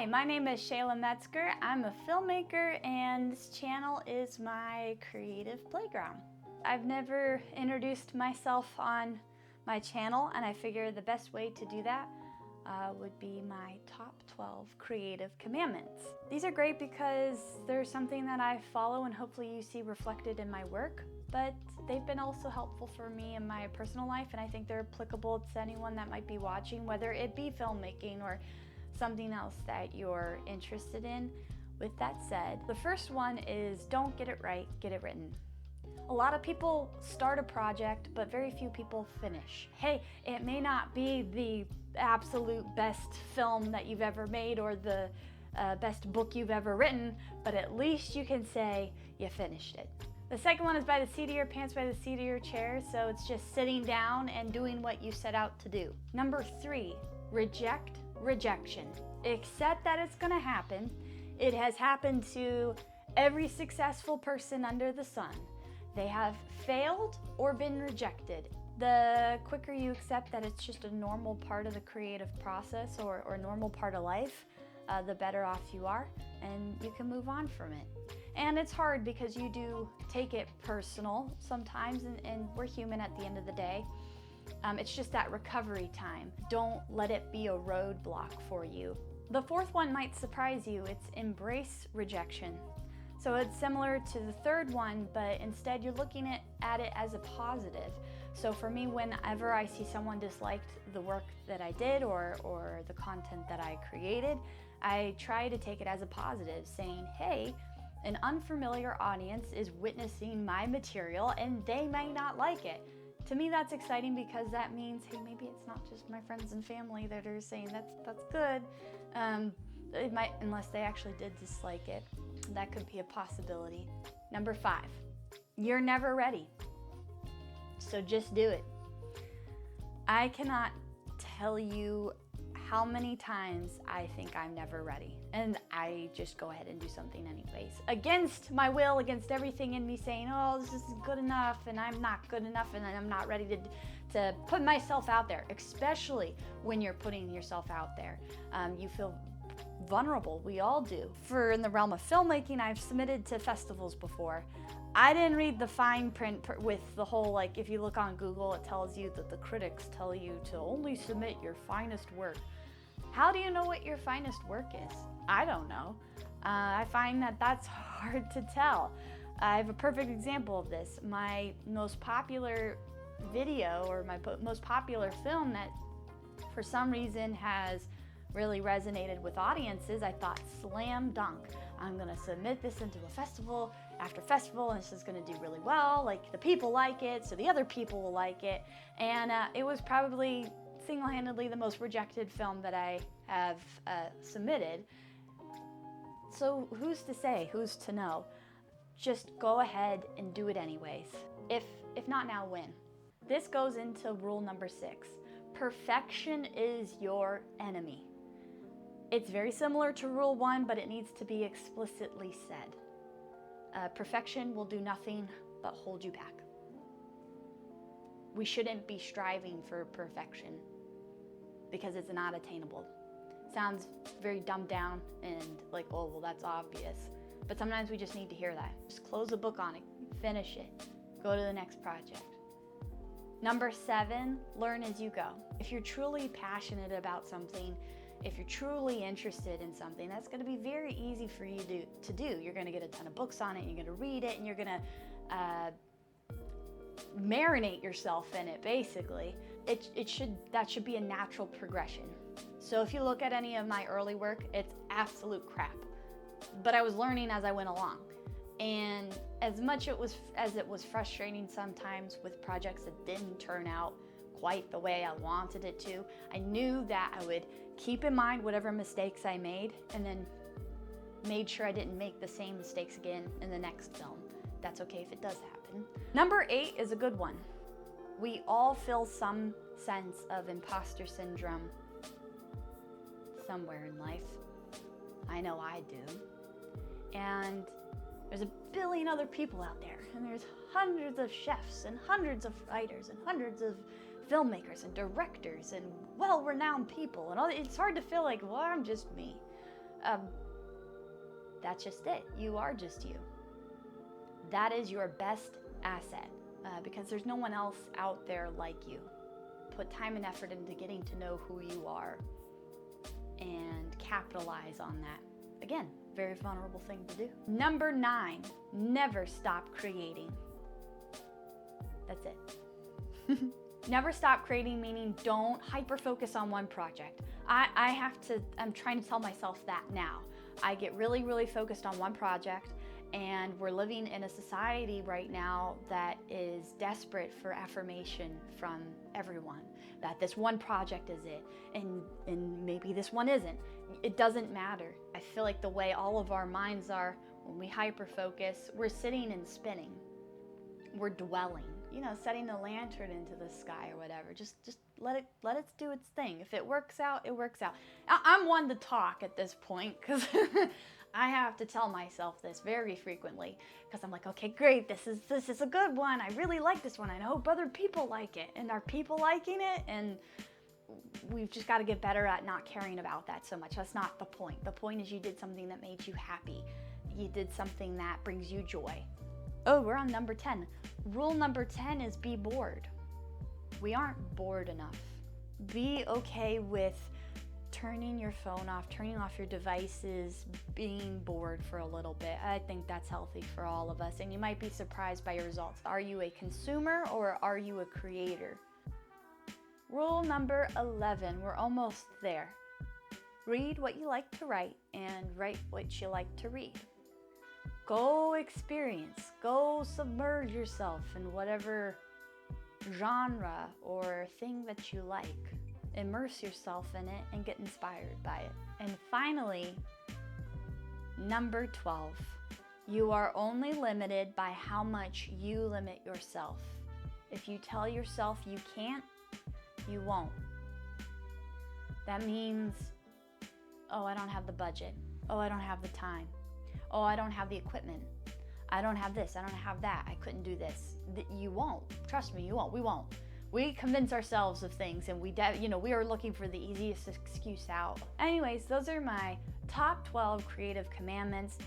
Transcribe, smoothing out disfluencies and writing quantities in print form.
Hi, my name is Shayla Metzger. I'm a filmmaker and this channel is my creative playground. I've never introduced myself on my channel and I figure the best way to do that would be my top 12 creative commandments. These are great because they're something that I follow and hopefully you see reflected in my work, but they've been also helpful for me in my personal life and I think they're applicable to anyone that might be watching, whether it be filmmaking or something else that you're interested in. With that said, the first one is don't get it right, get it written. A lot of people start a project, but very few people finish. Hey, it may not be the absolute best film that you've ever made or the best book you've ever written, but at least you can say you finished it. The second one is by the seat of your pants, by the seat of your chair, so it's just sitting down and doing what you set out to do. Number 3, reject rejection. Accept that it's gonna happen. It has happened to every successful person under the sun. They have failed or been rejected. The quicker you accept that it's just a normal part of the creative process or a normal part of life, the better off you are and you can move on from it. And it's hard because you do take it personal sometimes and we're human at the end of the day. It's just that recovery time. Don't let it be a roadblock for you. The fourth one might surprise you. It's embrace rejection. So it's similar to the third one, but instead you're looking at it as a positive. So for me, whenever I see someone disliked the work that I did or the content that I created, I try to take it as a positive, saying, hey, an unfamiliar audience is witnessing my material and they may not like it. To me, that's exciting because that means, hey, maybe it's not just my friends and family that are saying that's good. It might, unless they actually did dislike it. That could be a possibility. Number 5, you're never ready. So just do it. I cannot tell you how many times I think I'm never ready. And I just go ahead and do something anyways. Against my will, against everything in me saying, oh, this isn't good enough and I'm not good enough and I'm not ready to put myself out there, especially when you're putting yourself out there. You feel vulnerable, we all do. In the realm of filmmaking, I've submitted to festivals before. I didn't read the fine print with the whole, like, if you look on Google, it tells you that the critics tell you to only submit your finest work. How do you know what your finest work is? I don't know. I find that that's hard to tell. I have a perfect example of this. My most popular video or my most popular film that for some reason has really resonated with audiences, I thought slam dunk. I'm gonna submit this into a festival after festival and this is gonna do really well. Like the people like it, so the other people will like it. And it was probably single-handedly the most rejected film that I have submitted. So who's to say, who's to know? Just go ahead and do it anyways. If not now, when? This goes into rule number 6. Perfection is your enemy. It's very similar to rule 1, but it needs to be explicitly said. Perfection will do nothing but hold you back. We shouldn't be striving for perfection because it's not attainable. Sounds very dumbed down and like, oh, well, that's obvious. But sometimes we just need to hear that. Just close a book on it, finish it, go to the next project. Number 7, learn as you go. If you're truly passionate about something, if you're truly interested in something, that's gonna be very easy for you to do. You're gonna get a ton of books on it, you're gonna read it, and you're gonna marinate yourself in it, basically. That should be a natural progression. So if you look at any of my early work, it's absolute crap. But I was learning as I went along. And as much as it was frustrating sometimes with projects that didn't turn out quite the way I wanted it to, I knew that I would keep in mind whatever mistakes I made and then made sure I didn't make the same mistakes again in the next film. That's okay if it does happen. Number 8 is a good one. We all feel some sense of imposter syndrome somewhere in life. I know I do. And there's a billion other people out there, and there's hundreds of chefs and hundreds of writers and hundreds of filmmakers and directors and well-renowned people, and all. It's hard to feel like, well, I'm just me. That's just it. You are just you. That is your best asset because there's no one else out there like you. Put time and effort into getting to know who you are and capitalize on that. Again, very vulnerable thing to do. Number 9, never stop creating. That's it. Never stop creating, meaning don't hyper-focus on one project. I'm trying to tell myself that now. I get really, really focused on one project, and we're living in a society right now that is desperate for affirmation from everyone, that this one project is it, and maybe this one isn't. It doesn't matter. I feel like the way all of our minds are, when we hyper-focus, we're sitting and spinning. We're dwelling, setting a lantern into the sky or whatever. Just let it do its thing. If it works out, it works out. I'm one to talk at this point because I have to tell myself this very frequently because I'm like, okay, great, this is a good one. I really like this one. I hope other people like it. And are people liking it? And we've just got to get better at not caring about that so much. That's not the point. The point is you did something that made you happy. You did something that brings you joy. Oh, we're on number 10. Rule number 10 is be bored. We aren't bored enough. Be okay with turning your phone off, turning off your devices, being bored for a little bit. I think that's healthy for all of us, and you might be surprised by your results. Are you a consumer or are you a creator? Rule number 11, we're almost there. Read what you like to write and write what you like to read. Go experience, go submerge yourself in whatever genre or thing that you like. Immerse yourself in it and get inspired by it. And finally, number 12, you are only limited by how much you limit yourself. If you tell yourself you can't, you won't. That means, oh, I don't have the budget. Oh, I don't have the time. Oh, I don't have the equipment. I don't have this. I don't have that. I couldn't do this. You won't. Trust me, you won't. We won't. We convince ourselves of things, and we are looking for the easiest excuse out. Anyways, those are my top 12 creative commandments.